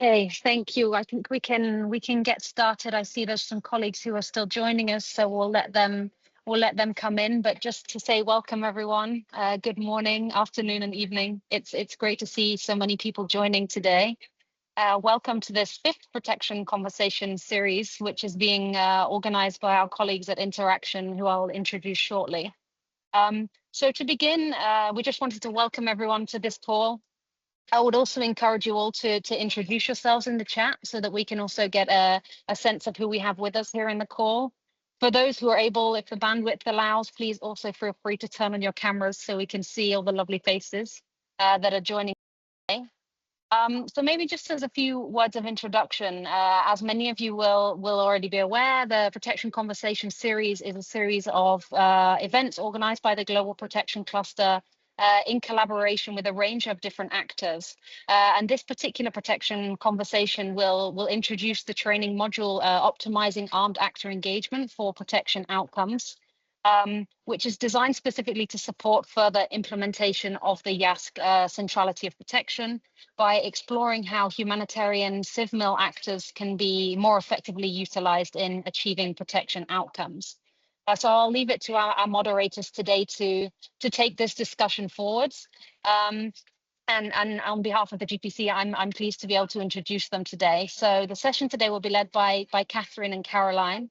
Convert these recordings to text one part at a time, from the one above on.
Okay, thank you. I think we can get started. I see there's some colleagues who are still joining us, so we'll let them come in. But just to say welcome everyone. Good morning, afternoon, and evening. It's great to see so many people joining today. Welcome to this fifth protection conversation series, which is being organized by our colleagues at InterAction, who I'll introduce shortly. So to begin, we just wanted to welcome everyone to this call. I would also encourage you all to introduce yourselves in the chat so that we can also get a sense of who we have with us here in the call. For those who are able, if the bandwidth allows, please also feel free to turn on your cameras so we can see all the lovely faces that are joining today. So maybe just as a few words of introduction, as many of you will already be aware, the Protection Conversation series is a series of events organized by the Global Protection Cluster in collaboration with a range of different actors. And this particular protection conversation will introduce the training module, Optimizing Armed Actor Engagement for Protection Outcomes, which is designed specifically to support further implementation of the IASC Centrality of Protection by exploring how humanitarian CivMil actors can be more effectively utilized in achieving protection outcomes. So I'll leave it to our moderators today to take this discussion forwards. And on behalf of the GPC, I'm pleased to be able to introduce them today. So the session today will be led by Catherine and Caroline.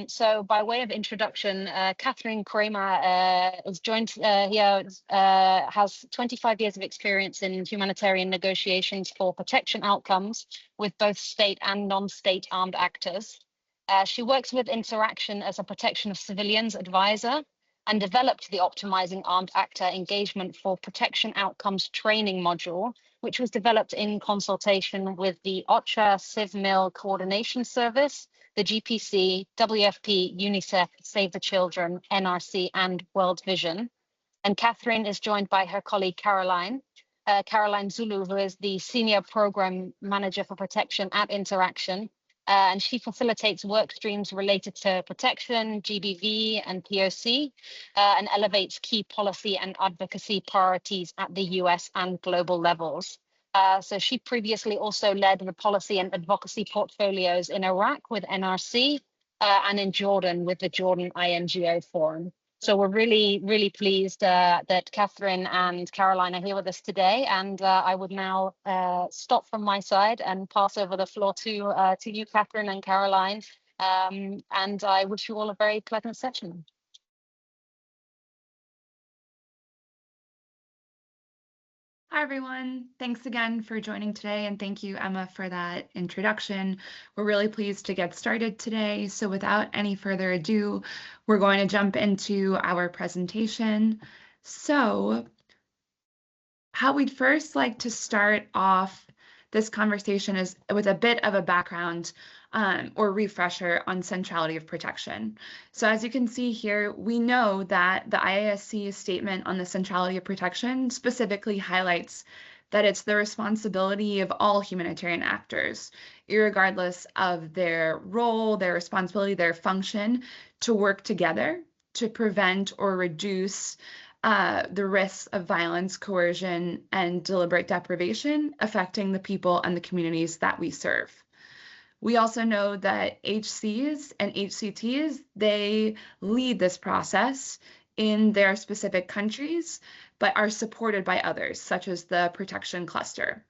So by way of introduction, Catherine Kramer is joined here, has 25 years of experience in humanitarian negotiations for protection outcomes with both state and non-state armed actors. She works with InterAction as a protection of civilians advisor and developed the Optimizing Armed Actor Engagement for Protection Outcomes training module, which was developed in consultation with the OCHA CivMil Coordination Service, the GPC, WFP, UNICEF, Save the Children, NRC, and World Vision. And Catherine is joined by her colleague Caroline Zulu, who is the Senior Program Manager for Protection at InterAction. And she facilitates work streams related to protection, GBV, and POC, and elevates key policy and advocacy priorities at the US and global levels. So she previously also led the policy and advocacy portfolios in Iraq with NRC and in Jordan with the Jordan INGO Forum. So we're really, really pleased that Catherine and Caroline are here with us today. And I would now stop from my side and pass over the floor to you, Catherine and Caroline. And I wish you all a very pleasant session. Hi, everyone. Thanks again for joining today, and thank you, Emma, for that introduction. We're really pleased to get started today. So without any further ado, we're going to jump into our presentation. So how we'd first like to start off this conversation is with a bit of a background or refresher on centrality of protection. So as you can see here, we know that the IASC statement on the centrality of protection specifically highlights that it's the responsibility of all humanitarian actors, irregardless of their role, their responsibility, their function, to work together to prevent or reduce the risks of violence, coercion, and deliberate deprivation affecting the people and the communities that we serve. We also know that HCs and HCTs, they lead this process in their specific countries, but are supported by others, such as the Protection Cluster.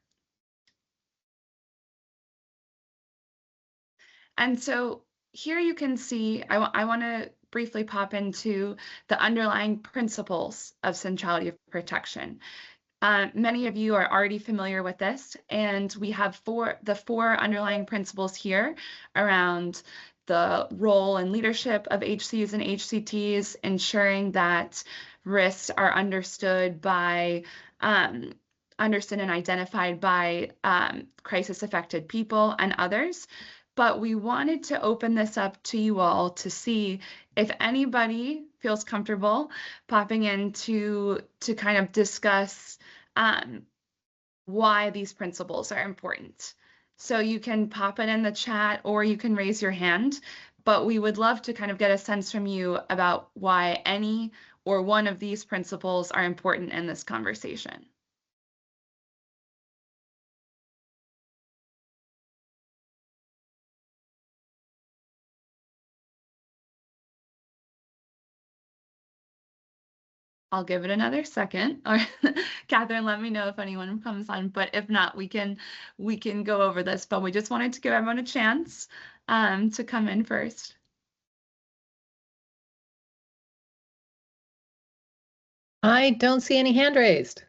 And so here you can see, I want to briefly pop into the underlying principles of centrality of protection. Many of you are already familiar with this, and we have the four underlying principles here around the role and leadership of HCs and HCTs, ensuring that risks are understood and identified by crisis-affected people and others. But we wanted to open this up to you all to see if anybody feels comfortable popping in to kind of discuss why these principles are important. So you can pop it in the chat or you can raise your hand, but we would love to kind of get a sense from you about why any or one of these principles are important in this conversation. I'll give it another second. Or Catherine, let me know if anyone comes on. But if not, we can go over this. But we just wanted to give everyone a chance to come in first. I don't see any hand raised.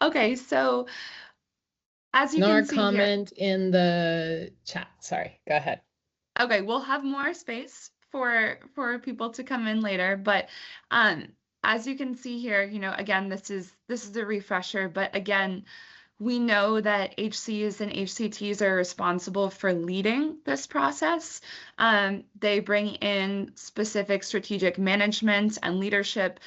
Okay, so as you Nor can see here, comment in the chat. Sorry, go ahead. okay, we'll have more space for people to come in later, but as you can see here, you know, again, this is a refresher, but again, we know that HCs and HCTs are responsible for leading this process. They bring in specific strategic management and leadership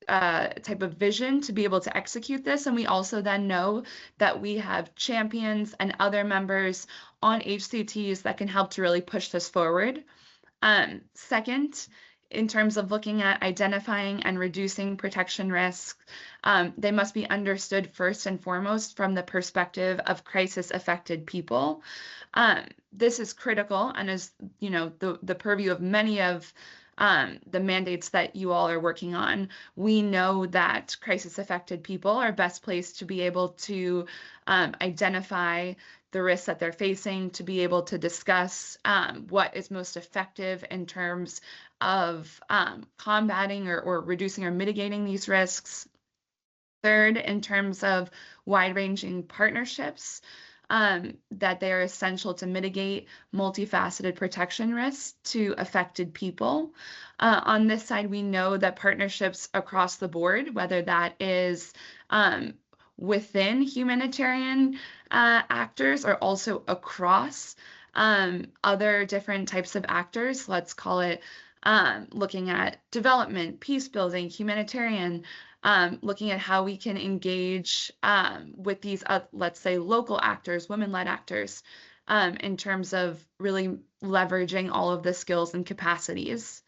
type of vision to be able to execute this. And we also then know that we have champions and other members on HCTs that can help to really push this forward. Second, in terms of looking at identifying and reducing protection risks, they must be understood first and foremost from the perspective of crisis-affected people. This is critical and is, you know, the purview of many of the mandates that you all are working on. We know that crisis-affected people are best placed to be able to identify the risks that they're facing, to be able to discuss what is most effective in terms of combating or reducing or mitigating these risks. Third, in terms of wide-ranging partnerships, that they are essential to mitigate multifaceted protection risks to affected people. On this side, we know that partnerships across the board, whether that is within humanitarian actors or also across other different types of actors, let's call it looking at development, peace building, humanitarian, looking at how we can engage with these, let's say, local actors, women-led actors, in terms of really leveraging all of the skills and capacities.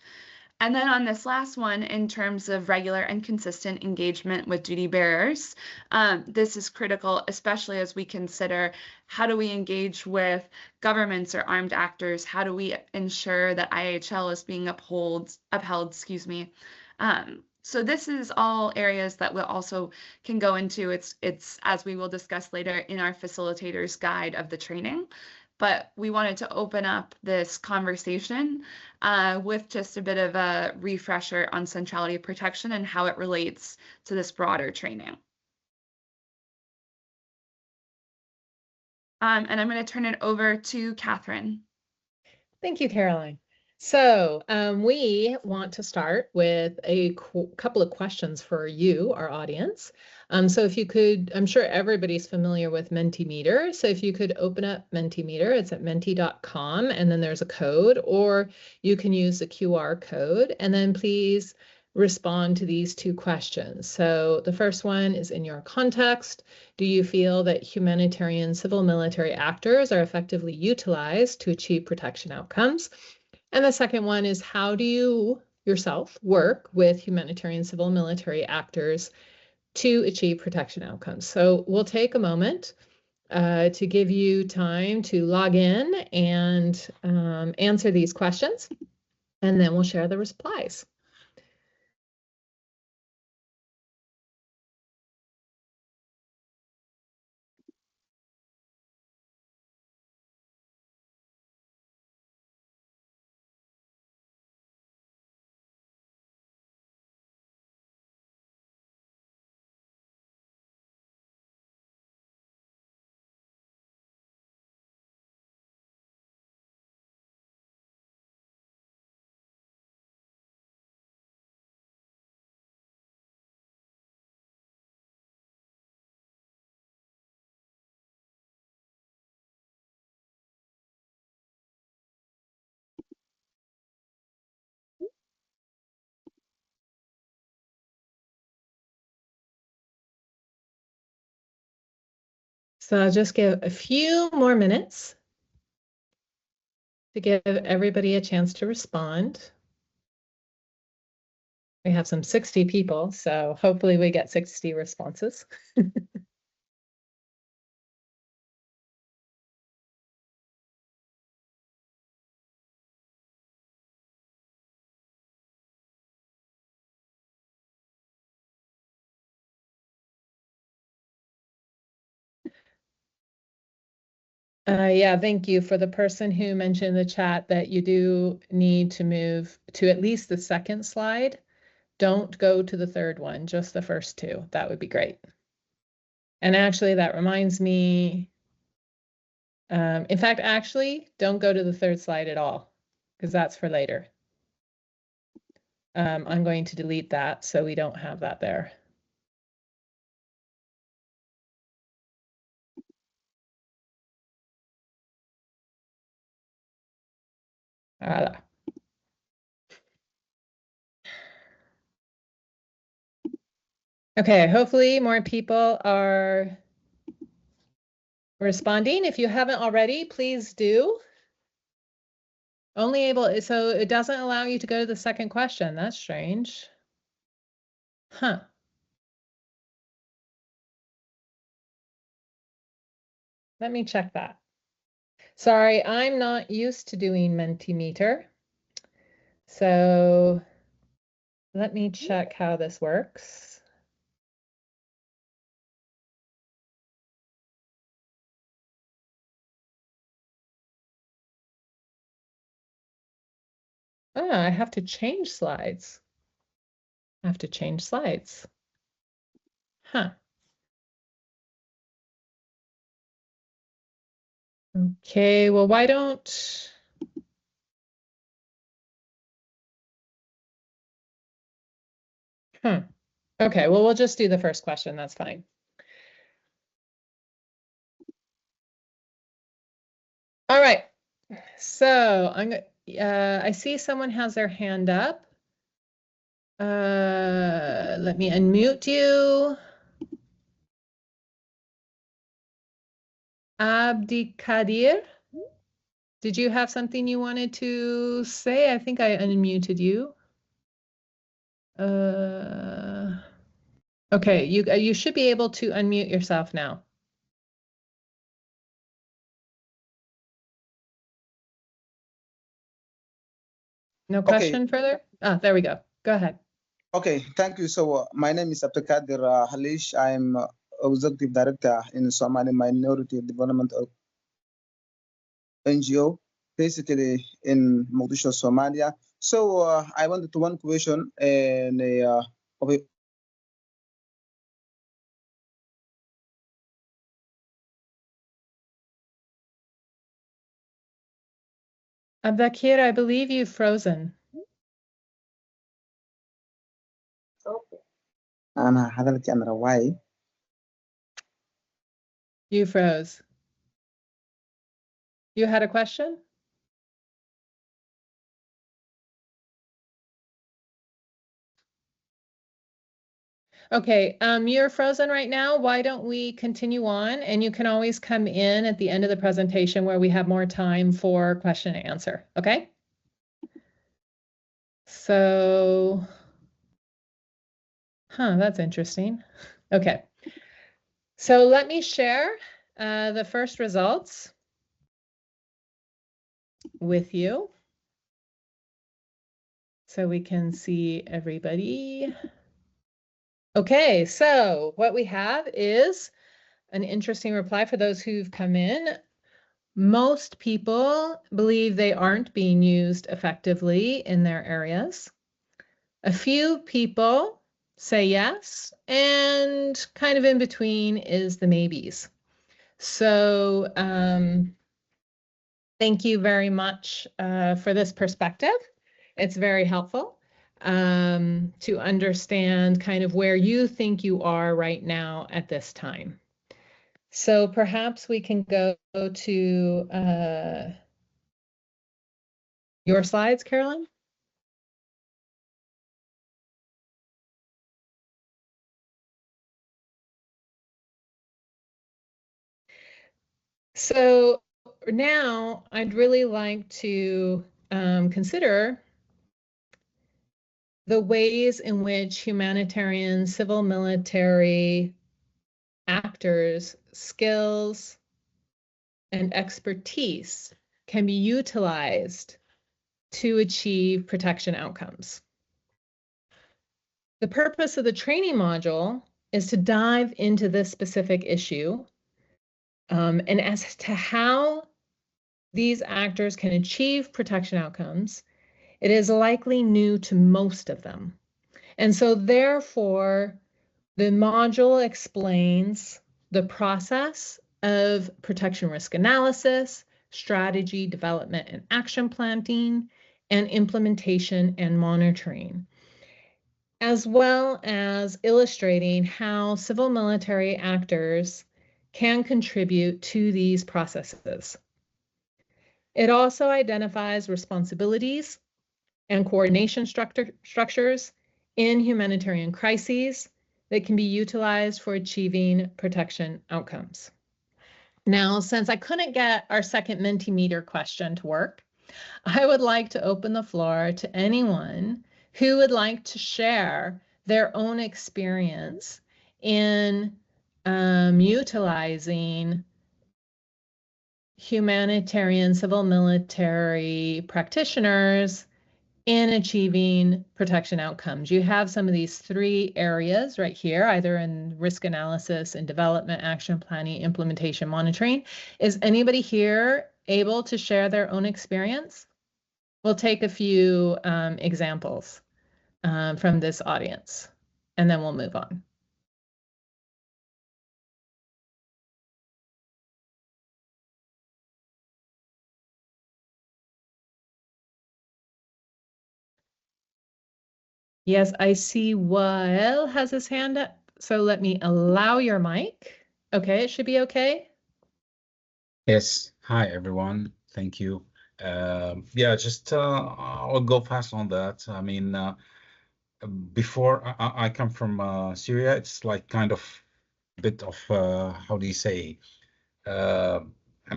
And then on this last one, in terms of regular and consistent engagement with duty bearers, this is critical, especially as we consider how do we engage with governments or armed actors? How do we ensure that IHL is being upheld, excuse me. So this is all areas that we also can go into. It's as we will discuss later in our facilitator's guide of the training. But we wanted to open up this conversation with just a bit of a refresher on centrality of protection and how it relates to this broader training. And I'm going to turn it over to Catherine. Thank you, Caroline. So we want to start with a couple of questions for you, our audience. So if you could, I'm sure everybody's familiar with Mentimeter. So if you could open up Mentimeter, it's at menti.com, and then there's a code, or you can use the QR code, and then please respond to these two questions. So the first one is, in your context, do you feel that humanitarian civil military actors are effectively utilized to achieve protection outcomes? And the second one is, how do you yourself work with humanitarian civil military actors to achieve protection outcomes? So we'll take a moment to give you time to log in and answer these questions, and then we'll share the replies. So I'll just give a few more minutes to give everybody a chance to respond. We have some 60 people, so hopefully we get 60 responses. Yeah, thank you for the person who mentioned in the chat that you do need to move to at least the second slide. Don't go to the third one, just the first two. That would be great. And actually, that reminds me, in fact, actually, don't go to the third slide at all, because that's for later. I'm going to delete that so we don't have that there. Voila. Okay, hopefully more people are responding. If you haven't already, please do. Only able, so it doesn't allow you to go to the second question. That's strange. Huh. Let me check that. Sorry, I'm not used to doing Mentimeter. So let me check how this works. Oh, I have to change slides. I have to change slides. Huh. Okay, well, why don't... Okay, well, we'll just do the first question. That's fine. All right. So I see someone has their hand up. Let me unmute you. Abdikadir, did you have something you wanted to say? I think I unmuted you. Okay, you should be able to unmute yourself now. No question further? Ah, there we go. Go ahead. Okay, thank you. So my name is Abdikadir Halish. I'm Executive Director in Somali Minority Development NGO, basically in Mogadishu, Somalia. So I wanted to one question and Abdakir, I believe you've frozen. You froze. You had a question? Okay, you're frozen right now. Why don't we continue on? And you can always come in at the end of the presentation where we have more time for question and answer, okay? So, that's interesting. Okay, so let me share the first results with you so we can see everybody. Okay, so what we have is an interesting reply for those who've come in. Most people believe they aren't being used effectively in their areas. A few people say yes, and kind of in between is the maybes. So thank you very much for this perspective. It's very helpful to understand kind of where you think you are right now at this time. So perhaps we can go to your slides, Carolyn. So now I'd really like to consider the ways in which humanitarian, civil, military actors' skills and expertise can be utilized to achieve protection outcomes. The purpose of the training module is to dive into this specific issue And as to how these actors can achieve protection outcomes, it is likely new to most of them. And so therefore, the module explains the process of protection risk analysis, strategy development and action planning, and implementation and monitoring, as well as illustrating how civil military actors can contribute to these processes. It also identifies responsibilities and coordination structures in humanitarian crises that can be utilized for achieving protection outcomes. Now, since I couldn't get our second Mentimeter question to work, I would like to open the floor to anyone who would like to share their own experience in utilizing humanitarian civil military practitioners in achieving protection outcomes. You have some of these three areas right here, either in risk analysis and development, action planning, implementation, monitoring. Is anybody here able to share their own experience? We'll take a few examples from this audience, and then we'll move on. Yes, I see Wael has his hand up, so let me allow your mic. Okay, it should be okay. Yes. Hi, everyone. Thank you. Yeah, just I'll go fast on that. I mean, before I come from Syria, it's like kind of a bit of how do you say? I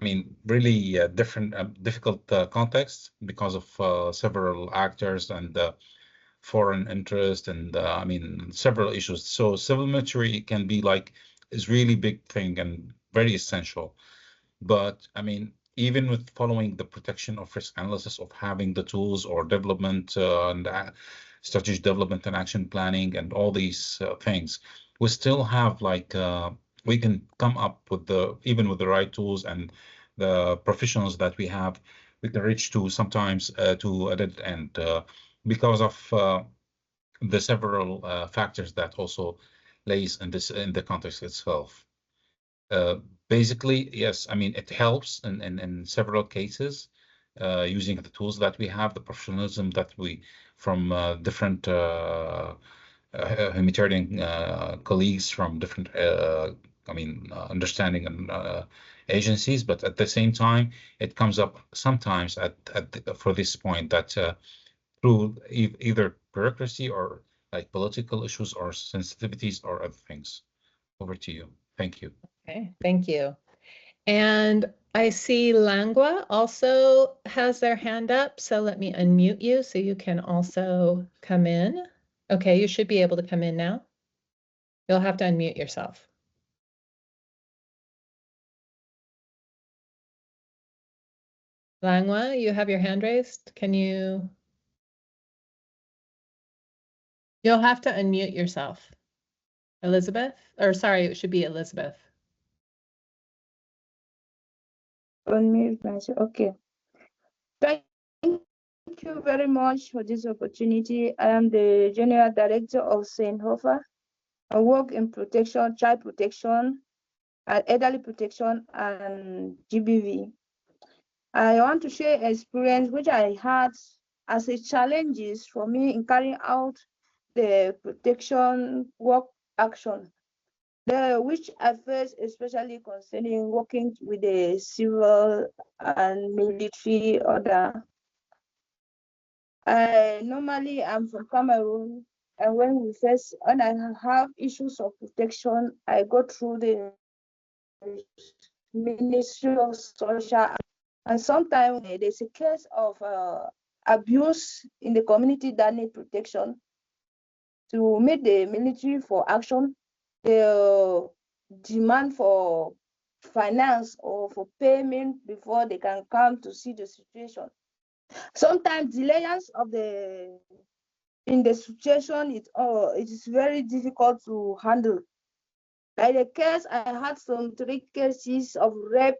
mean, really different, difficult context because of several actors and foreign interest and I mean several issues. So civil military can be like is really big thing and very essential. But I mean, even with following the protection of risk analysis of having the tools or development and strategy development and action planning and all these things, we still have like we can come up with even with the right tools and the professionals that we have, we can reach to sometimes to a dead end because of the several factors that also lays in the context itself. Basically, yes, I mean, it helps in several cases using the tools that we have, the professionalism that we from different humanitarian colleagues from different, I mean, understanding and agencies. But at the same time, it comes up sometimes for this point that through either bureaucracy or like political issues or sensitivities or other things. Over to you. Thank you. Okay, thank you. And I see Langua also has their hand up, so let me unmute you so you can also come in. Okay, you should be able to come in now. You'll have to unmute yourself. Langua, you have your hand raised. Can you? You'll have to unmute yourself. Elizabeth, or sorry, it should be Elizabeth. Unmute myself. Okay. Thank you very much for this opportunity. I am the General Director of Seinhofer. I work in protection, child protection, and elderly protection, and GBV. I want to share experience which I had as a challenges for me in carrying out the protection work action, which I faced, especially concerning working with the civil and military order. I normally am from Cameroon, and when I have issues of protection, I go through the Ministry of Social, and sometimes there's a case of abuse in the community that need protection. To meet the military for action, the demand for finance or for payment before they can come to see the situation. Sometimes delays of in the situation it is very difficult to handle. Like the case, I had some 3 cases of rape,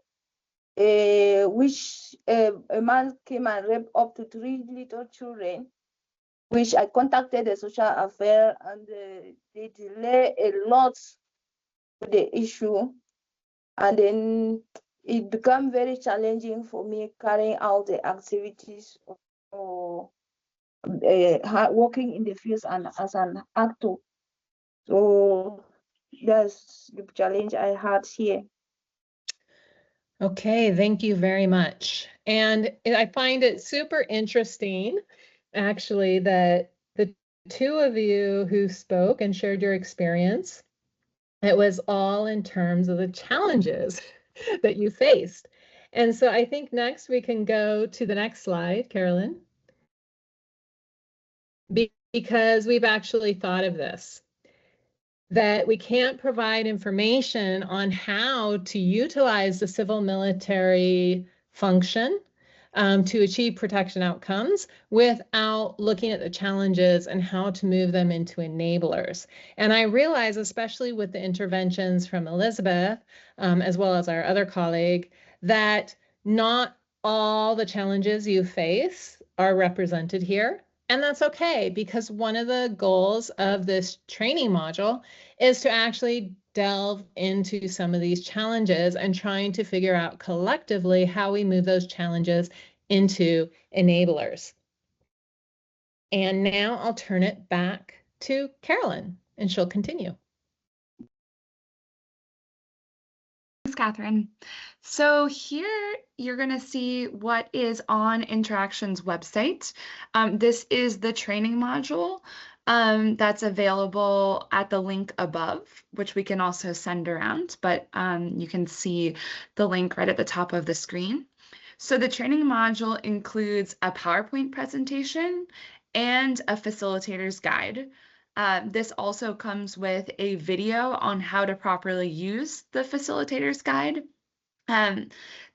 which a man came and raped up to 3 little children, which I contacted the social affairs, and they delay a lot with the issue. And then it became very challenging for me carrying out the activities or working in the fields and as an actor. So that's the challenge I had here. Okay, thank you very much. And I find it super interesting, actually, that the two of you who spoke and shared your experience, it was all in terms of the challenges that you faced. And so I think next we can go to the next slide, Carolyn, because we've actually thought of this, that we can't provide information on how to utilize the civil military function to achieve protection outcomes without looking at the challenges and how to move them into enablers. And I realize, especially with the interventions from Elizabeth, as well as our other colleague, that not all the challenges you face are represented here. And that's okay, because one of the goals of this training module is to actually delve into some of these challenges and trying to figure out collectively how we move those challenges into enablers. And now I'll turn it back to Carolyn, and she'll continue. Thanks, Catherine. So here you're going to see what is on InterAction's website. This is the training module that's available at the link above, which we can also send around, but you can see the link right at the top of the screen. So the training module includes a PowerPoint presentation and a facilitator's guide. This also comes with a video on how to properly use the facilitator's guide.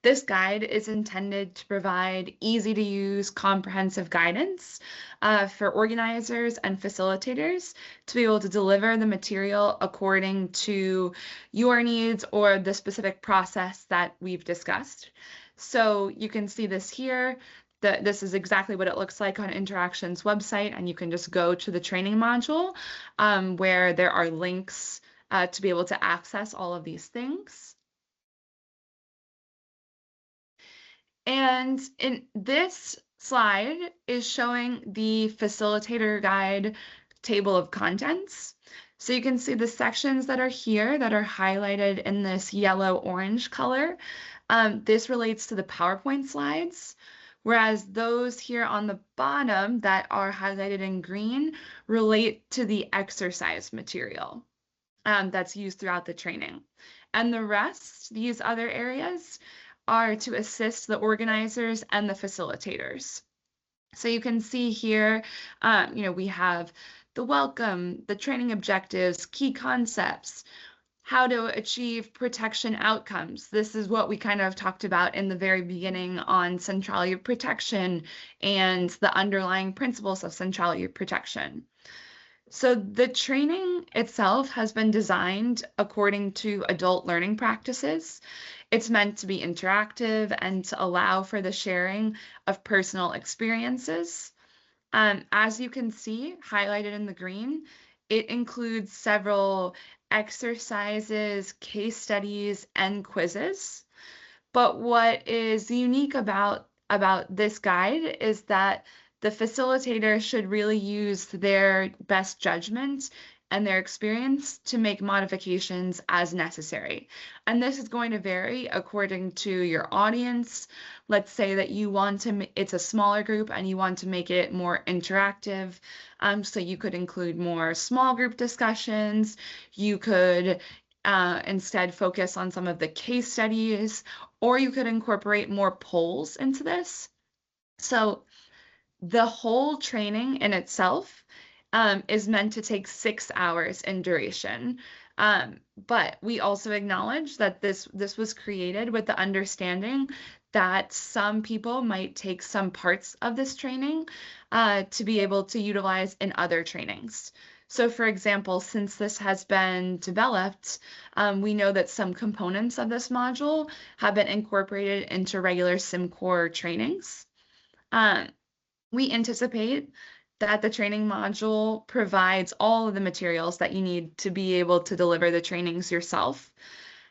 This guide is intended to provide easy-to-use, comprehensive guidance for organizers and facilitators to be able to deliver the material according to your needs or the specific process that we've discussed. So you can see this here. This is exactly what it looks like on InterAction's website, and you can just go to the training module where there are links to be able to access all of these things. And in this slide is showing the facilitator guide table of contents. So you can see the sections that are here that are highlighted in this yellow-orange color. This relates to the PowerPoint slides, whereas those here on the bottom that are highlighted in green relate to the exercise material that's used throughout the training. And the rest, these other areas, are to assist the organizers and the facilitators. So you can see here, we have the welcome, the training objectives, key concepts, how to achieve protection outcomes. This is what we kind of talked about in the very beginning on centrality of protection and the underlying principles of centrality of protection. So the training itself has been designed according to adult learning practices. It's meant to be interactive and to allow for the sharing of personal experiences. As you can see, highlighted in the green, it includes several exercises, case studies, and quizzes. But what is unique about this guide is that the facilitator should really use their best judgment and their experience to make modifications as necessary. And this is going to vary according to your audience. Let's say that you want to, it's a smaller group and you want to make it more interactive. So you could include more small group discussions. You could instead focus on some of the case studies, or you could incorporate more polls into this. So the whole training in itself is meant to take 6 hours in duration. But we also acknowledge that this was created with the understanding that some people might take some parts of this training to be able to utilize in other trainings. So for example, since this has been developed, we know that some components of this module have been incorporated into regular SimCore trainings. We anticipate that the training module provides all of the materials that you need to be able to deliver the trainings yourself.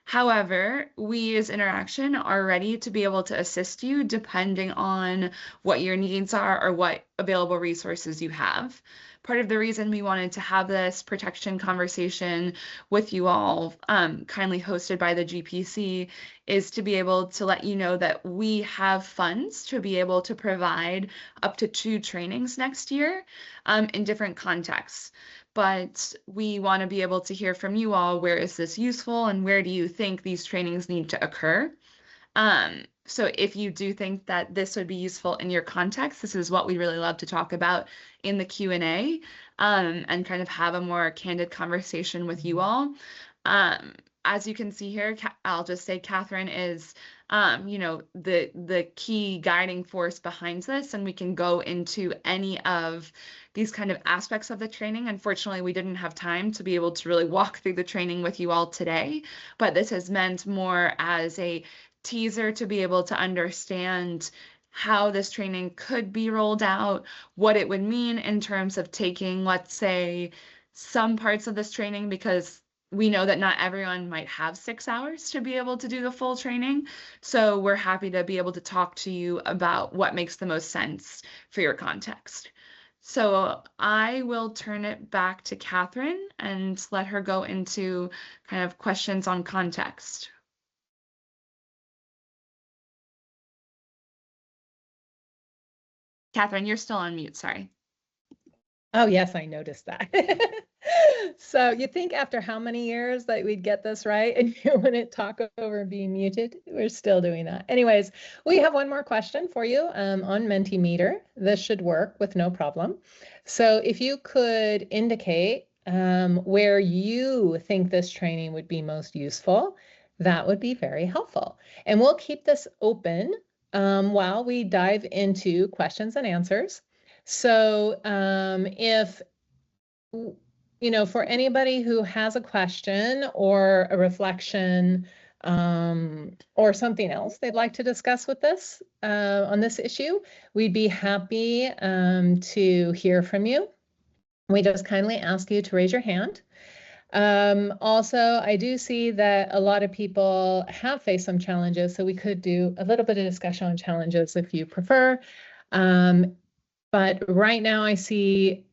However, we as InterAction are ready to be able to assist you depending on what your needs are or what available resources you have. Part of the reason we wanted to have this protection conversation with you all, kindly hosted by the GPC, is to be able to let you know that we have funds to be able to provide up to 2 trainings next year in different contexts. But we want to be able to hear from you all, where is this useful and where do you think these trainings need to occur? So if you do think that this would be useful in your context, this is what we really love to talk about in the Q&A, and kind of have a more candid conversation with you all. As you can see here, I'll just say Catherine is, you know, the key guiding force behind this, and we can go into any of these kind of aspects of the training. Unfortunately, we didn't have time to be able to really walk through the training with you all today, but this is meant more as a teaser to be able to understand how this training could be rolled out, what it would mean in terms of taking, let's say, some parts of this training, because we know that not everyone might have 6 hours to be able to do the full training. So we're happy to be able to talk to you about what makes the most sense for your context. So I will turn it back to Catherine and let her go into kind of questions on context. Catherine, you're still on mute, sorry. Oh, yes, I noticed that. So you think after how many years that we'd get this right and you wouldn't talk over being muted? We're still doing that. Anyways, we have one more question for you on Mentimeter. This should work with no problem. So if you could indicate where you think this training would be most useful, that would be very helpful. And we'll keep this open while we dive into questions and answers. So if, you know, for anybody who has a question or a reflection or something else they'd like to discuss with this on this issue, we'd be happy to hear from you. We just kindly ask you to raise your hand. Also, I do see that a lot of people have faced some challenges, so we could do a little bit of discussion on challenges if you prefer. But right now I see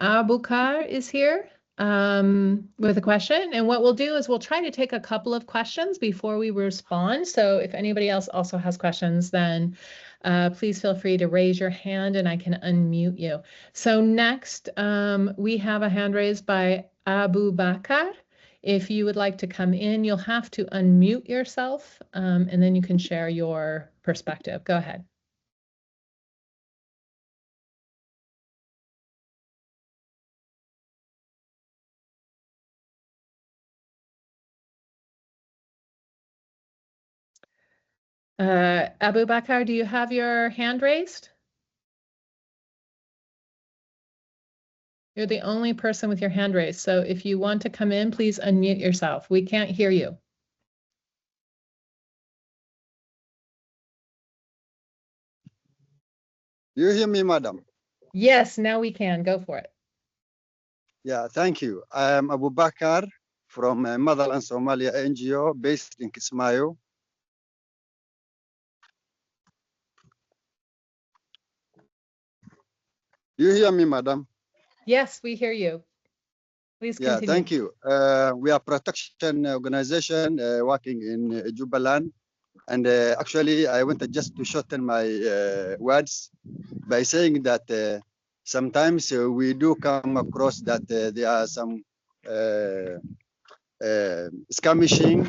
Abukar is here with a question. And what we'll do is we'll try to take a couple of questions before we respond. So if anybody else also has questions, then please feel free to raise your hand and I can unmute you. So next, we have a hand raised by Abu Bakar. If you would like to come in, you'll have to unmute yourself and then you can share your perspective. Go ahead. Abu Bakar, do you have your hand raised? You're the only person with your hand raised. So if you want to come in, please unmute yourself. We can't hear you. You hear me, madam? Yes, now we can. Go for it. Yeah, thank you. I am Abu Bakar from Motherland Somalia NGO based in Kismayo. You hear me, madam? Yes, we hear you. Please continue. Yeah, thank you. We are a protection organization working in Jubaland. And actually, I wanted just to shorten my words by saying that sometimes we do come across that there are some skirmishing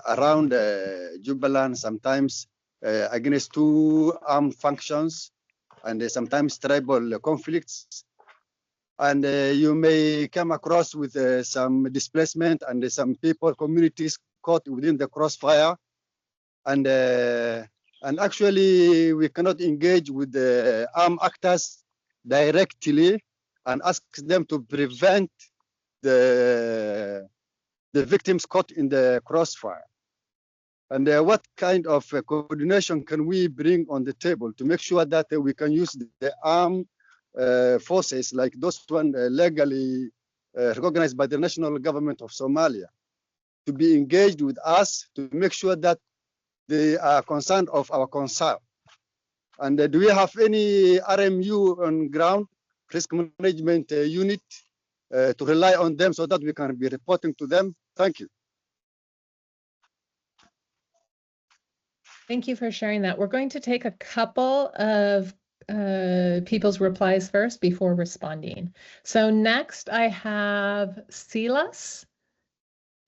around Jubaland, sometimes against 2 armed factions, and sometimes tribal conflicts. And you may come across with some displacement and some people, communities caught within the crossfire. And actually, we cannot engage with the armed actors directly and ask them to prevent the victims caught in the crossfire. And what kind of coordination can we bring on the table to make sure that we can use the armed forces like those one legally recognized by the national government of Somalia to be engaged with us to make sure that they are concerned of our concern? And do we have any RMU on ground, risk management unit, to rely on them so that we can be reporting to them? Thank you. Thank you for sharing that. We're going to take a couple of people's replies first before responding. So next I have Silas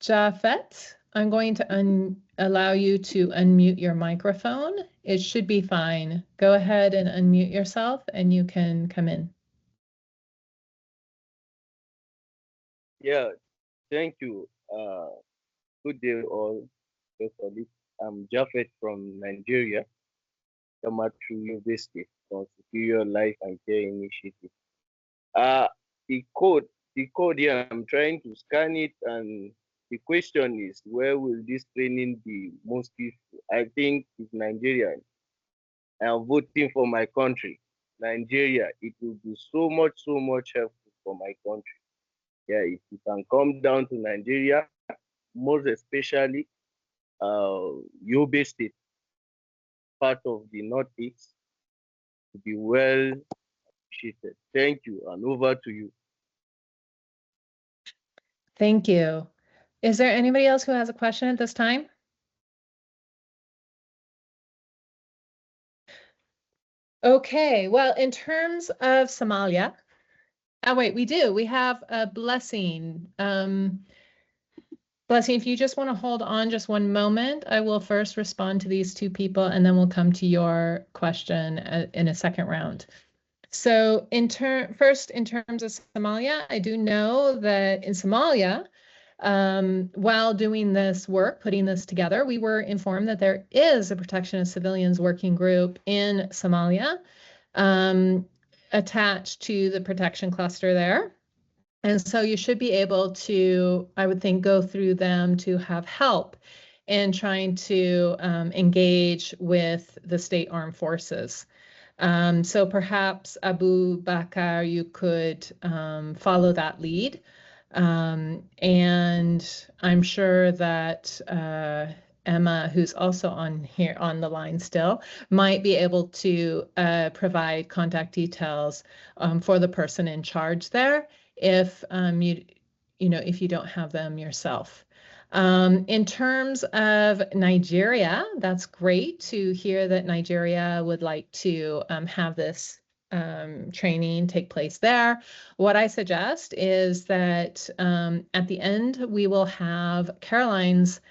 Jafet. I'm going to allow you to unmute your microphone. It should be fine. Go ahead and unmute yourself and you can come in. Yeah, thank you. Good day all, your colleagues. I'm Jafet from Nigeria, Damatru University for Superior Life and Care Initiative. The code here, I'm trying to scan it, and the question is, where will this training be most useful? I think it's Nigeria. I am voting for my country, Nigeria. It will be so much helpful for my country. Yeah, if you can come down to Nigeria, most especially Yobe State, part of the Northeast, to be well appreciated. Thank you, and over to you. Thank you. Is there anybody else who has a question at this time? Okay, well, in terms of Somalia, wait, we have a Blessing. Blessing, if you just want to hold on just one moment, I will first respond to these two people and then we'll come to your question in a second round. So first, in terms of Somalia, I do know that in Somalia, while doing this work, putting this together, we were informed that there is a protection of civilians working group in Somalia attached to the protection cluster there. And so you should be able to, I would think, go through them to have help in trying to engage with the state armed forces. So perhaps Abu Bakr, you could follow that lead. And I'm sure that Emma, who's also on the line still, might be able to provide contact details for the person in charge there if if you don't have them yourself. In terms of Nigeria, that's great to hear that Nigeria would like to have this training take place there. What I suggest is that at the end, we will have Caroline's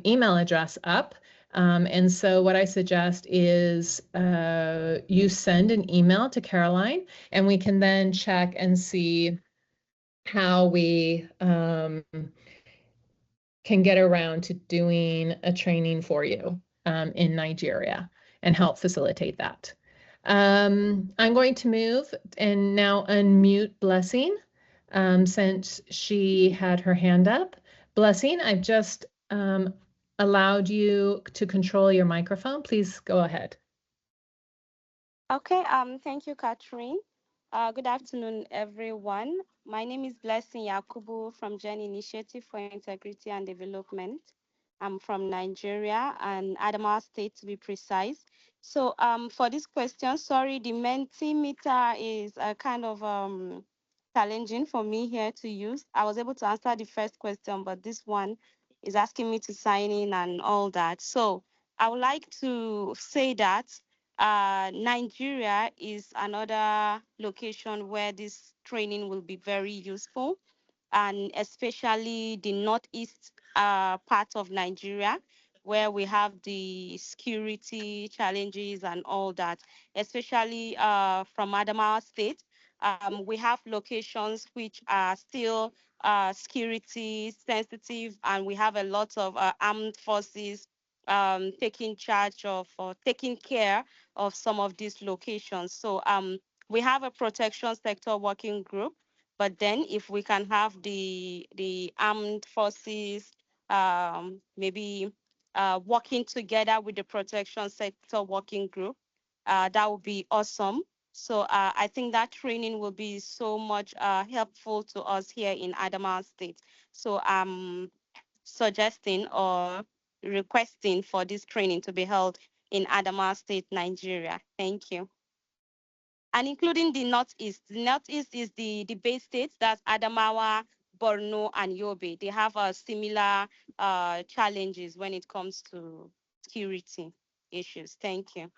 email address up. And so what I suggest is you send an email to Caroline and we can then check and see how we can get around to doing a training for you in Nigeria and help facilitate that. I'm going to move and now unmute Blessing since she had her hand up. Blessing, I've just allowed you to control your microphone. Please go ahead. Okay, thank you, Catherine. Good afternoon, everyone. My name is Blessing Yakubu from Gen Initiative for Integrity and Development. I'm from Nigeria and Adamawa State to be precise. So for this question, sorry, the Mentimeter is kind of challenging for me here to use. I was able to answer the first question, but this one is asking me to sign in and all that. So I would like to say that Nigeria is another location where this training will be very useful, and especially the northeast part of Nigeria, where we have the security challenges and all that, especially from Adamawa State. We have locations which are still security sensitive, and we have a lot of armed forces taking charge of or taking care of some of these locations. So we have a protection sector working group, but then if we can have the armed forces, maybe working together with the protection sector working group, that would be awesome. So I think that training will be so much helpful to us here in Adamawa State. So I'm suggesting or requesting for this training to be held in Adamawa State, Nigeria. Thank you. And including the Northeast. The Northeast is the base states, that's Adamawa, Borno, and Yobe. They have similar challenges when it comes to security issues. Thank you.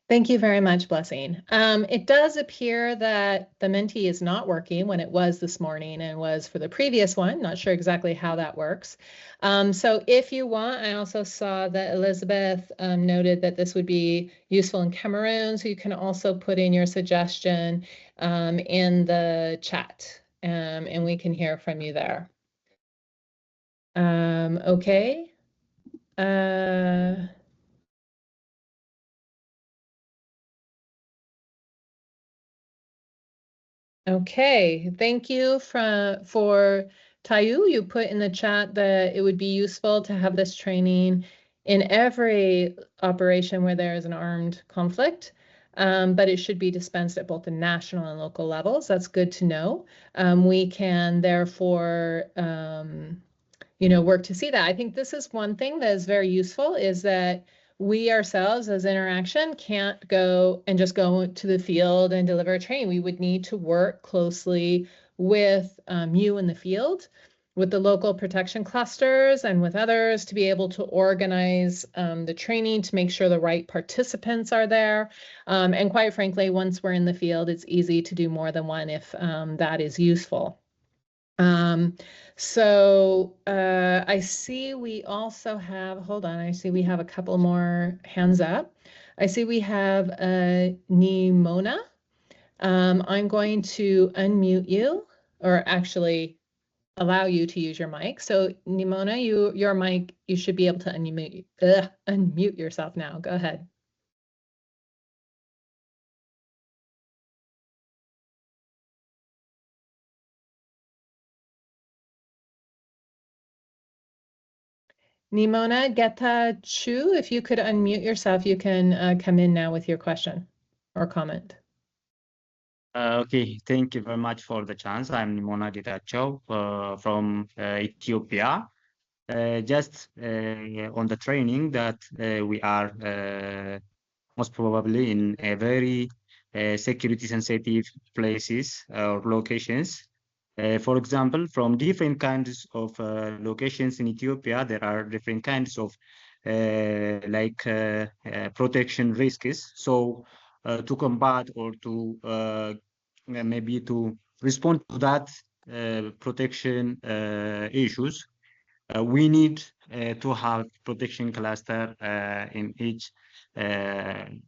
Thank you very much, Blessing. It does appear that the Menti is not working when it was this morning and was for the previous one. Not sure exactly how that works. So if you want, I also saw that Elizabeth noted that this would be useful in Cameroon. So you can also put in your suggestion in the chat and we can hear from you there. Okay. Okay, thank you for Tayu. You put in the chat that it would be useful to have this training in every operation where there is an armed conflict, but it should be dispensed at both the national and local levels. That's good to know. We can therefore, work to see that. I think this is one thing that is very useful is that we ourselves as InterAction can't go to the field and deliver a training. We would need to work closely with you in the field, with the local protection clusters and with others to be able to organize the training to make sure the right participants are there. And quite frankly, once we're in the field, it's easy to do more than one if that is useful. I see we also have, hold on, I see we have a couple more hands up. I see we have Nimona. I'm going to unmute you, or actually allow you to use your mic. So Nimona, your mic, you should be able to unmute yourself now. Go ahead. Nimona Geta Chu, if you could unmute yourself, you can come in now with your question or comment. Okay, thank you very much for the chance. I'm Nimona Getachew from Ethiopia. Just on the training that we are most probably in a very security sensitive places or locations. For example, from different kinds of locations in Ethiopia, there are different kinds of protection risks. So to combat or to maybe to respond to that protection issues, we need to have protection cluster in each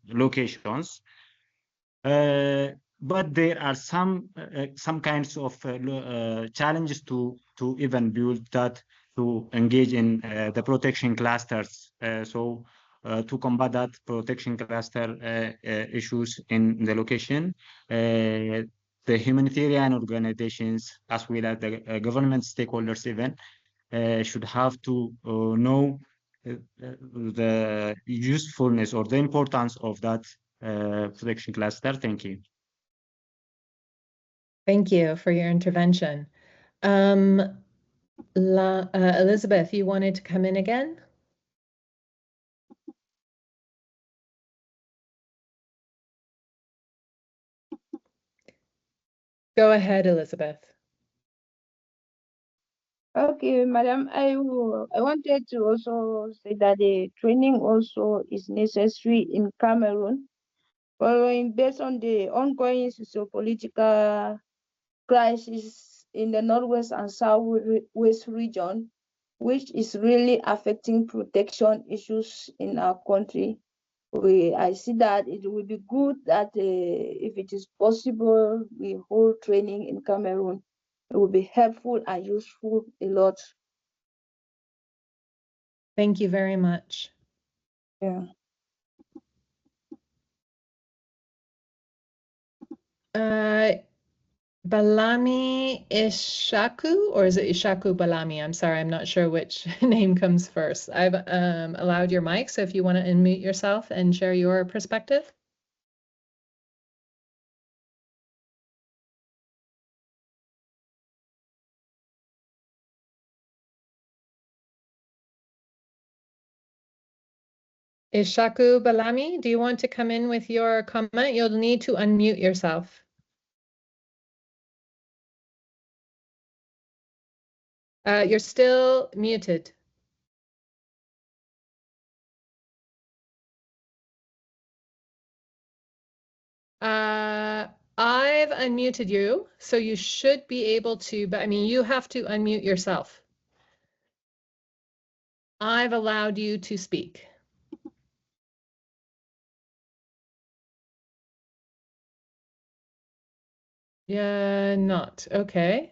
locations. But there are some kinds of challenges to even build that, to engage in the protection clusters. So to combat that protection cluster issues in the location, the humanitarian organizations as well as the government stakeholders even should have to know the usefulness or the importance of that protection cluster. Thank you. Thank you for your intervention. Elizabeth, you wanted to come in again? Go ahead, Elizabeth. Okay, Madam, I wanted to also say that the training also is necessary in Cameroon, following based on the ongoing socio-political crisis in the Northwest and Southwest region, which is really affecting protection issues in our country. I see that it will be good that if it is possible, we hold training in Cameroon. It will be helpful and useful a lot. Thank you very much. Yeah. Balami Ishaku, or is it Ishaku Balami? I'm sorry, I'm not sure which name comes first. I've allowed your mic, so if you want to unmute yourself and share your perspective. Ishaku Balami, do you want to come in with your comment? You'll need to unmute yourself. You're still muted. I've unmuted you, so you should be able to, but I mean, you have to unmute yourself. I've allowed you to speak. Yeah, not. Okay.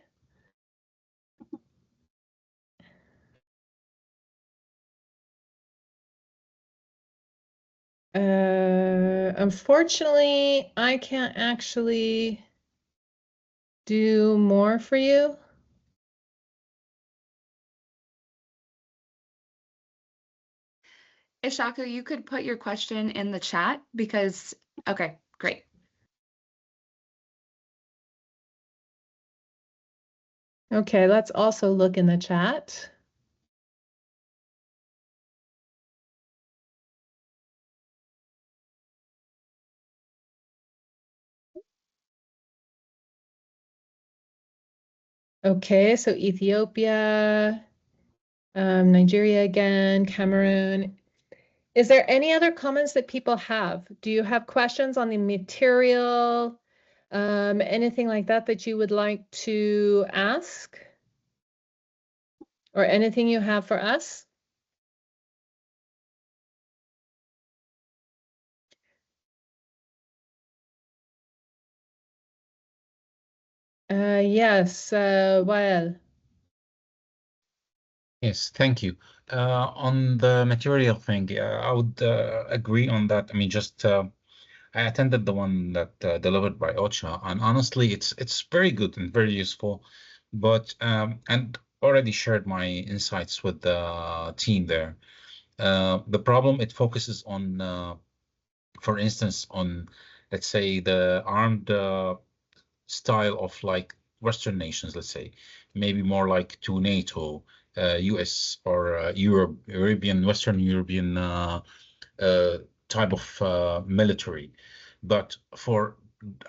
Unfortunately, I can't actually do more for you. Ishaku, you could put your question in the chat because, okay, great. Okay, let's also look in the chat. Okay, so Ethiopia, Nigeria again, Cameroon. Is there any other comments that people have? Do you have questions on the material? Anything like that that you would like to ask? Or anything you have for us? Yes, well. Yes, thank you. On the material thing, I would agree on that. I mean, just I attended the one that delivered by OCHA, and honestly, it's very good and very useful. But and already shared my insights with the team there. The problem, it focuses on, for instance, on, let's say, the armed style of like Western nations, let's say, maybe more like to NATO, US or Western European type of military. But for,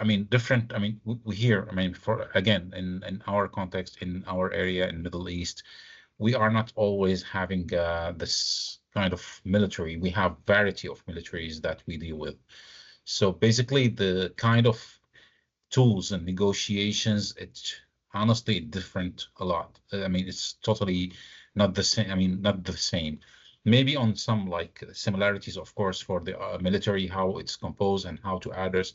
I mean, different, I mean, we hear, I mean, for again, in our context, in our area in Middle East, we are not always having this kind of military. We have variety of militaries that we deal with. So basically, the kind of tools and negotiations, it's honestly different a lot. I mean, it's totally not the same. I mean, not the same. Maybe on some like similarities, of course, for the military, how it's composed and how to address,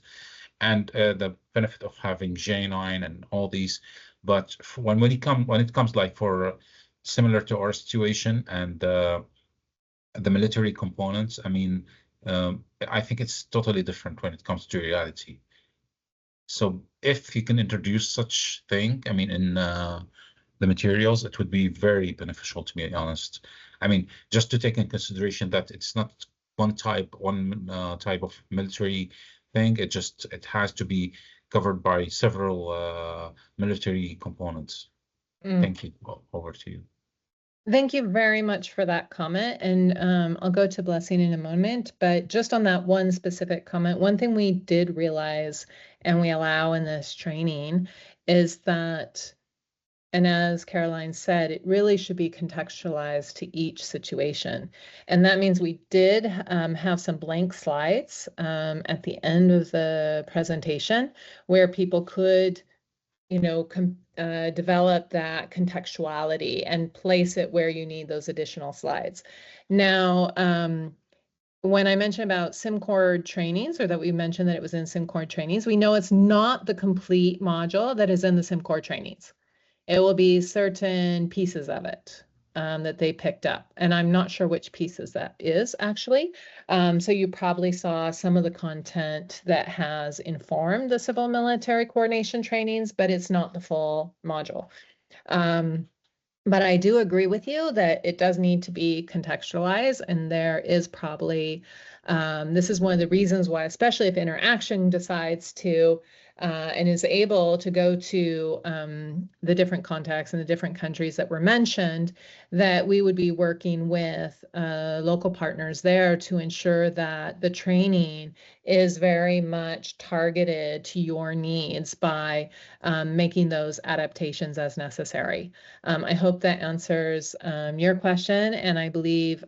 and the benefit of having J9 and all these. But when it comes like for similar to our situation and the military components, I mean, I think it's totally different when it comes to reality. So if you can introduce such thing, I mean, in the materials, it would be very beneficial, to be honest. I mean, just to take in consideration that it's not one type of military thing. It has to be covered by several military components. Thank you. Over to you. Thank you very much for that comment. And I'll go to Blessing in a moment, but just on that one specific comment, one thing we did realize and we allow in this training is that, and as Caroline said, it really should be contextualized to each situation. And that means we did have some blank slides at the end of the presentation where people could, you know, develop that contextuality and place it where you need those additional slides. Now, when I mentioned about SimCore trainings, or that we mentioned that it was in SimCore trainings, we know it's not the complete module that is in the SimCore trainings. It will be certain pieces of it. that they picked up. And I'm not sure which pieces that is actually. So you probably saw some of the content that has informed the civil military coordination trainings, but it's not the full module. But I do agree with you that it does need to be contextualized, and there is probably, this is one of the reasons why, especially if InterAction decides to, and is able to go to the different contexts and the different countries that were mentioned, that we would be working with local partners there to ensure that the training is very much targeted to your needs by making those adaptations as necessary. I hope that answers your question, and I believe,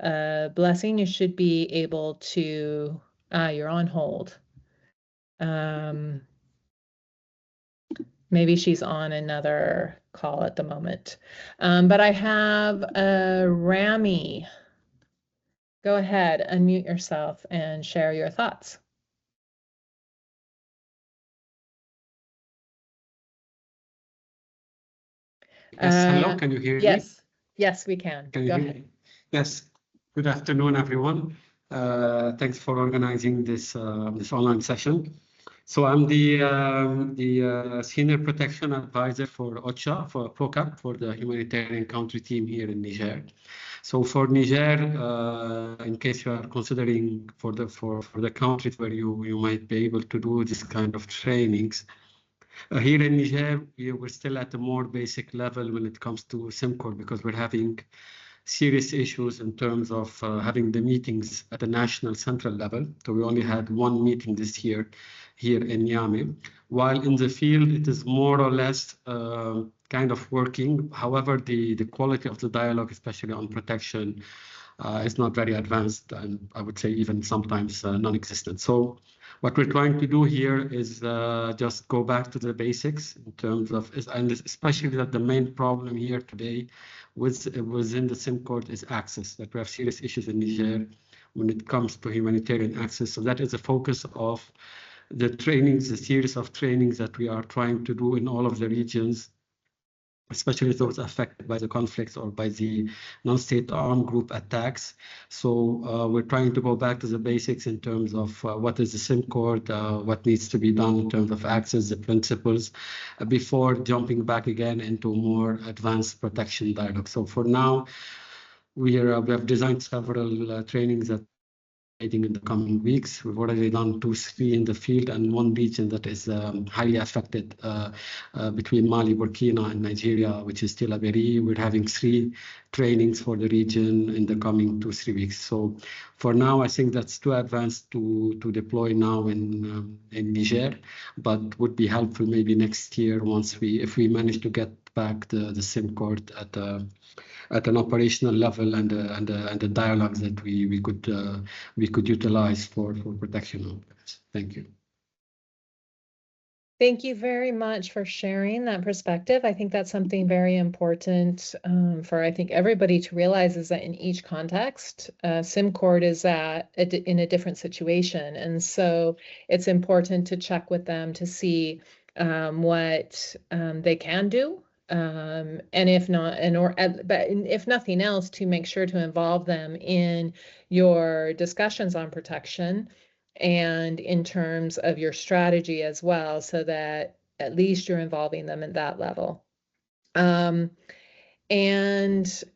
Blessing, you should be able to, you're on hold. Maybe she's on another call at the moment. But I have Rami. Go ahead, unmute yourself and share your thoughts. Yes, hello, can you hear me? Yes, yes, we can. Can you Go hear ahead. me? Yes, good afternoon, everyone. Thanks for organizing this this online session. So I'm the Senior Protection Advisor for OCHA, for PROCAP, for the humanitarian country team here in Niger. So for Niger, in case you are considering for the countries where you might be able to do this kind of trainings, here in Niger, we're still at a more basic level when it comes to SIMCOR, because we're having serious issues in terms of having the meetings at the national central level. So we only had one meeting this year here in Niamey, while in the field it is more or less kind of working. However, the quality of the dialogue, especially on protection, is not very advanced, and I would say even sometimes non-existent. So what we're trying to do here is just go back to the basics in terms of, and especially that the main problem here today within the SIMCOR is access, that we have serious issues in Niger when it comes to humanitarian access. So that is the focus of the trainings, the series of trainings that we are trying to do in all of the regions, especially those affected by the conflicts or by the non-state armed group attacks. So we're trying to go back to the basics in terms of what is the SIMCOR, what needs to be done in terms of access, the principles, before jumping back again into more advanced protection dialogue. So for now, we have designed several trainings that in the coming weeks. We've already done 2-3 in the field, and one region that is highly affected between Mali, Burkina, and Nigeria, which is Tilaberi. We're having 3 trainings for the region in the coming 2-3 weeks. So for now, I think that's too advanced to deploy now in Niger, but would be helpful maybe next year once if we manage to get back the SIMCOR at an operational level and the dialogues that we could utilize for protection of that. Thank you. Thank you very much for sharing that perspective. I think that's something very important for, I think, everybody to realize, is that in each context, SIMCOR is in a different situation. And so it's important to check with them to see what they can do. And if not, but if nothing else, to make sure to involve them in your discussions on protection and in terms of your strategy as well, so that at least you're involving them at that level. And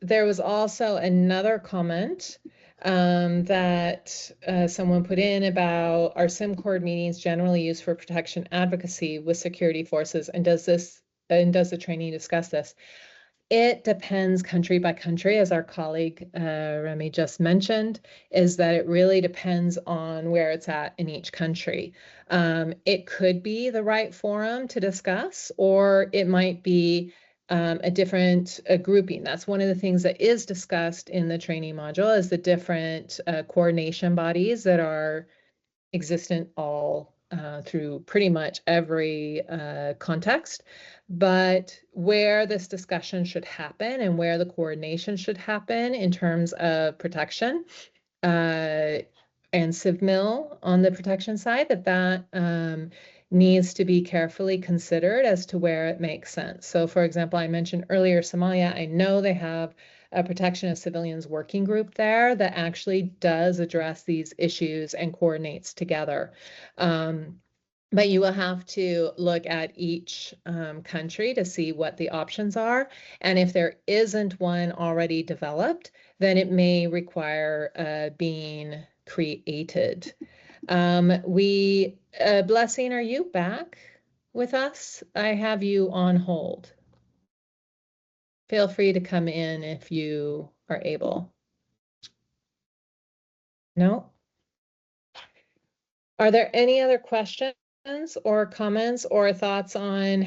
there was also another comment that someone put in about, are SIMCOR meetings generally used for protection advocacy with security forces, and does the training discuss this? It depends country by country, as our colleague Remy just mentioned, is that it really depends on where it's at in each country. It could be the right forum to discuss, or it might be a different grouping. That's one of the things that is discussed in the training module, is the different coordination bodies that are existent all through pretty much every context. But where this discussion should happen and where the coordination should happen in terms of protection and CivMil on the protection side, that needs to be carefully considered as to where it makes sense. So for example, I mentioned earlier Somalia, I know they have a protection of civilians working group there that actually does address these issues and coordinates together. But you will have to look at each country to see what the options are. And if there isn't one already developed, then it may require being created. Blessing, are you back with us? I have you on hold. Feel free to come in if you are able. No? Are there any other questions or comments or thoughts on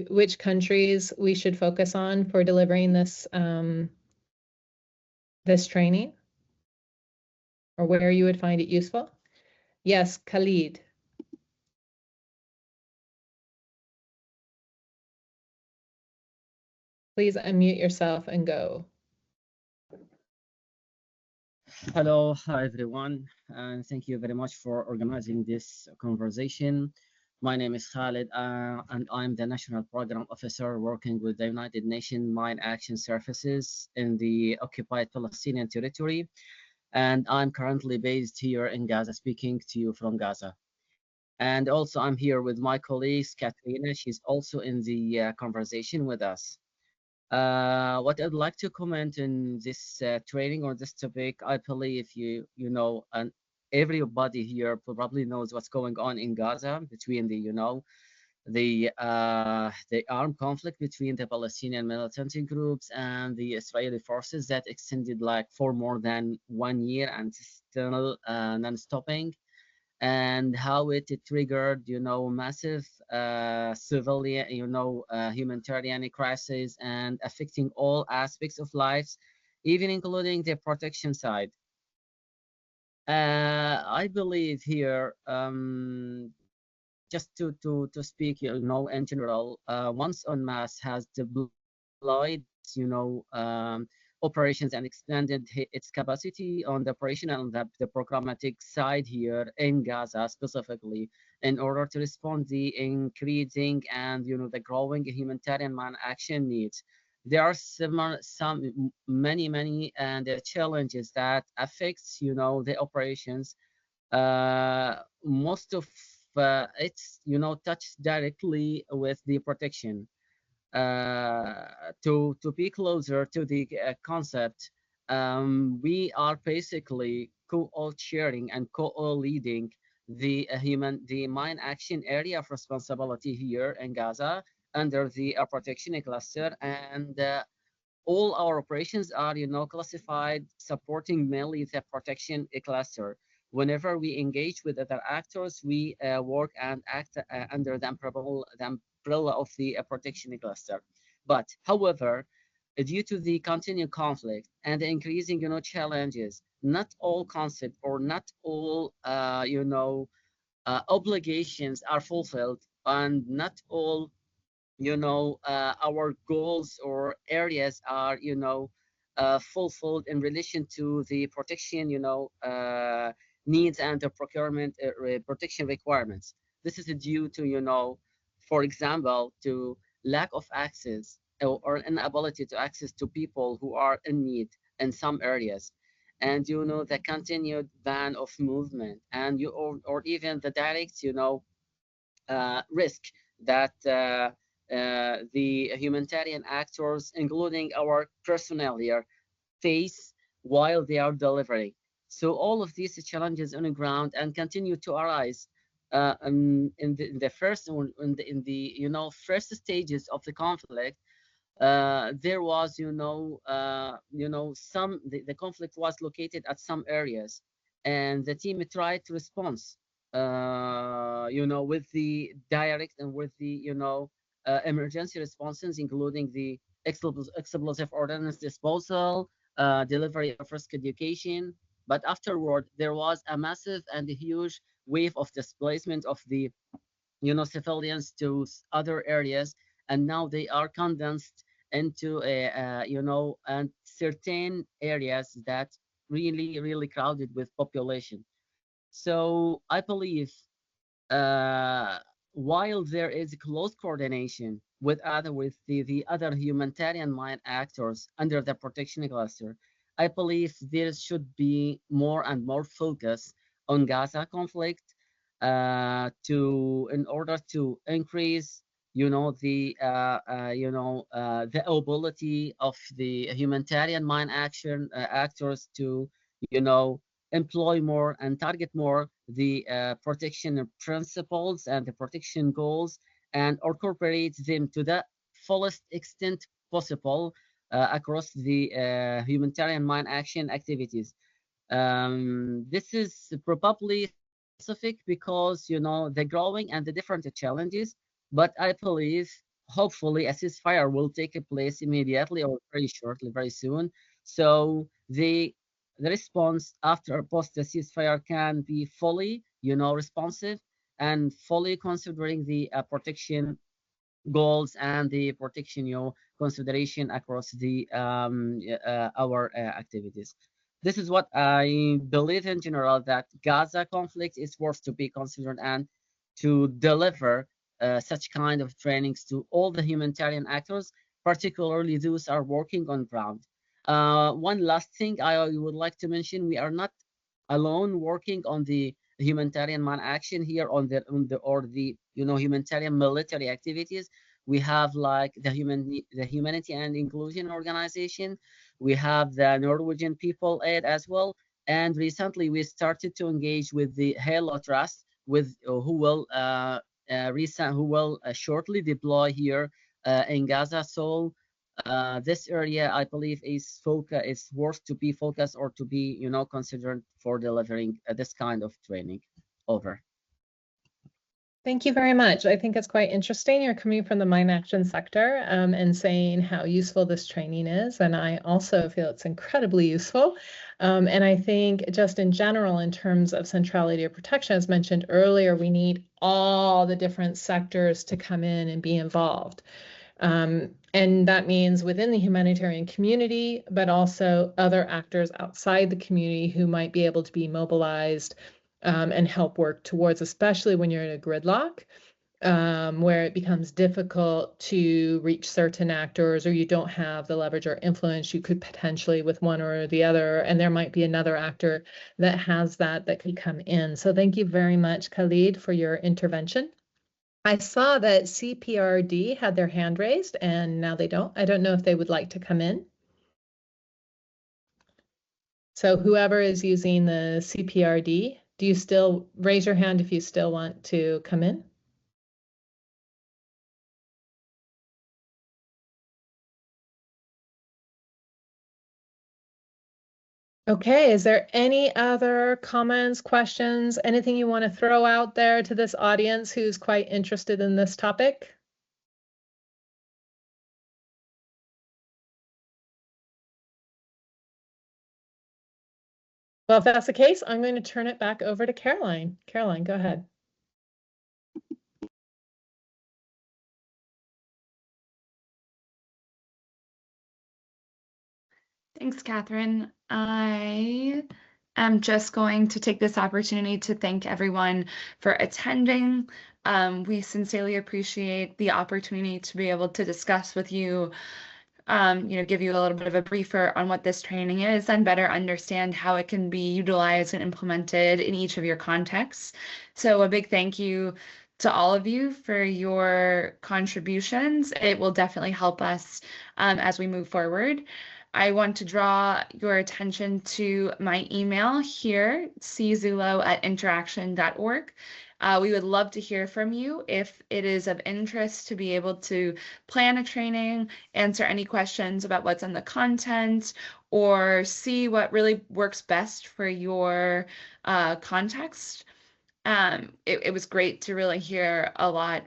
which countries we should focus on for delivering this this training, or where you would find it useful? Yes, Khalid. Please unmute yourself and go. Hello, hi everyone, and thank you very much for organizing this conversation. My name is Khalid, and I'm the National Program Officer working with the United Nations Mine Action Services in the occupied Palestinian territory. And I'm currently based here in Gaza, speaking to you from Gaza. And also I'm here with my colleagues, Katrina, she's also in the conversation with us. What I'd like to comment in this training or this topic, I believe you know, and everybody here probably knows what's going on in Gaza between the armed conflict between the Palestinian militant groups and the Israeli forces that extended like for more than 1 year and still non-stopping, and how it triggered, massive civilian, humanitarian crisis and affecting all aspects of lives, even including the protection side. I believe here, just to speak, in general, once en masse has deployed, operations and expanded its capacity on the operational and the programmatic side here in Gaza specifically, in order to respond the increasing and the growing humanitarian action needs. There are many and challenges that affects the operations. Most of it's touched directly with the protection. To be closer to the concept, we are basically co-sharing and co-leading the mine action area of responsibility here in Gaza under the protection cluster, and all our operations are classified supporting mainly the protection cluster. Whenever we engage with other actors, we work and act under the umbrella of the protection cluster. But however, due to the continued conflict and the increasing challenges, not all concepts or not all obligations are fulfilled, and not all our goals or areas are fulfilled in relation to the protection needs and the procurement protection requirements. This is due to for example, to lack of access or inability to access to people who are in need in some areas, and the continued ban of movement, and or even the direct risk that the humanitarian actors, including our personnel here, face while they are delivering. So all of these challenges on the ground and continue to arise in the first first stages of the conflict. There was the conflict was located at some areas, and the team tried to respond with the direct and with the emergency responses, including the explosive ordnance disposal, delivery of risk education. But afterward, there was a massive and huge wave of displacement of the civilians to other areas, and now they are condensed into and certain areas that really crowded with population. So I believe while there is close coordination with the other humanitarian mind actors under the protection cluster, I believe there should be more and more focus on Gaza conflict in order to increase, the ability of the humanitarian mind action actors to, employ more and target more the protection principles and the protection goals and incorporate them to the fullest extent possible across the humanitarian mind action activities. This is probably specific because, the growing and the different challenges, but I believe hopefully a ceasefire will take place immediately or very shortly, very soon. So the response after post the ceasefire can be fully, responsive and fully considering the protection goals and the protection, consideration across the our activities. This is what I believe in general, that Gaza conflict is worth to be considered and to deliver such kind of trainings to all the humanitarian actors, particularly those are working on ground. One last thing I would like to mention: we are not alone working on the humanitarian man action here on the humanitarian military activities. We have like the Humanity and Inclusion Organization. We have the Norwegian People Aid as well. And recently we started to engage with the Halo Trust, who will shortly deploy here in Gaza. So this area, I believe, is worth to be focused or to be, considered for delivering this kind of training. Over. Thank you very much. I think it's quite interesting. You're coming from the mine action sector and saying how useful this training is. And I also feel it's incredibly useful. And I think just in general, in terms of centrality of protection, as mentioned earlier, we need all the different sectors to come in and be involved. And that means within the humanitarian community, but also other actors outside the community who might be able to be mobilized and help work towards, especially when you're in a gridlock, where it becomes difficult to reach certain actors, or you don't have the leverage or influence you could potentially with one or the other, and there might be another actor that has that could come in. So thank you very much, Khalid, for your intervention. I saw that CPRD had their hand raised, and now they don't. I don't know if they would like to come in. So whoever is using the CPRD, do you still raise your hand if you still want to come in? Okay, is there any other comments, questions, anything you want to throw out there to this audience who's quite interested in this topic? Well, if that's the case, I'm going to turn it back over to Caroline. Caroline, go ahead. Thanks, Catherine. I am just going to take this opportunity to thank everyone for attending. We sincerely appreciate the opportunity to be able to discuss with you, give you a little bit of a briefer on what this training is and better understand how it can be utilized and implemented in each of your contexts. So a big thank you to all of you for your contributions. It will definitely help us as we move forward. I want to draw your attention to my email here, czulo@interaction.org. We would love to hear from you if it is of interest to be able to plan a training, answer any questions about what's in the content, or see what really works best for your context. It was great to really hear a lot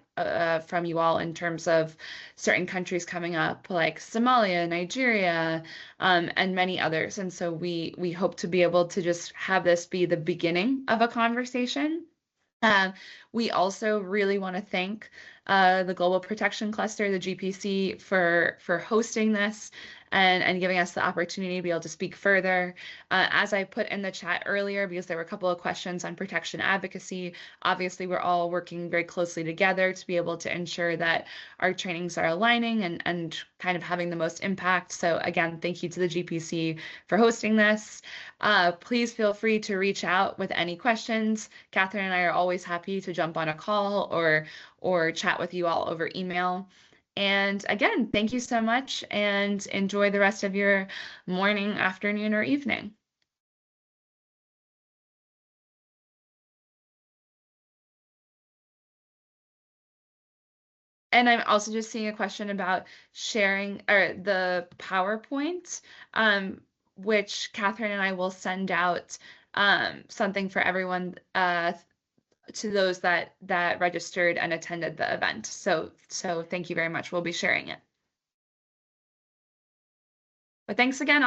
from you all in terms of certain countries coming up, like Somalia, Nigeria, and many others. And so we hope to be able to just have this be the beginning of a conversation. We also really want to thank the Global Protection Cluster, the GPC, for hosting this and giving us the opportunity to be able to speak further. As I put in the chat earlier, because there were a couple of questions on protection advocacy, obviously we're all working very closely together to be able to ensure that our trainings are aligning and kind of having the most impact. So again, thank you to the GPC for hosting this. Please feel free to reach out with any questions. Catherine and I are always happy to jump on a call or chat with you all over email. And again, thank you so much and enjoy the rest of your morning, afternoon, or evening. And I'm also just seeing a question about sharing or the PowerPoint, which Catherine and I will send out something for everyone to those that registered and attended the event. So thank you very much. We'll be sharing it. But thanks again.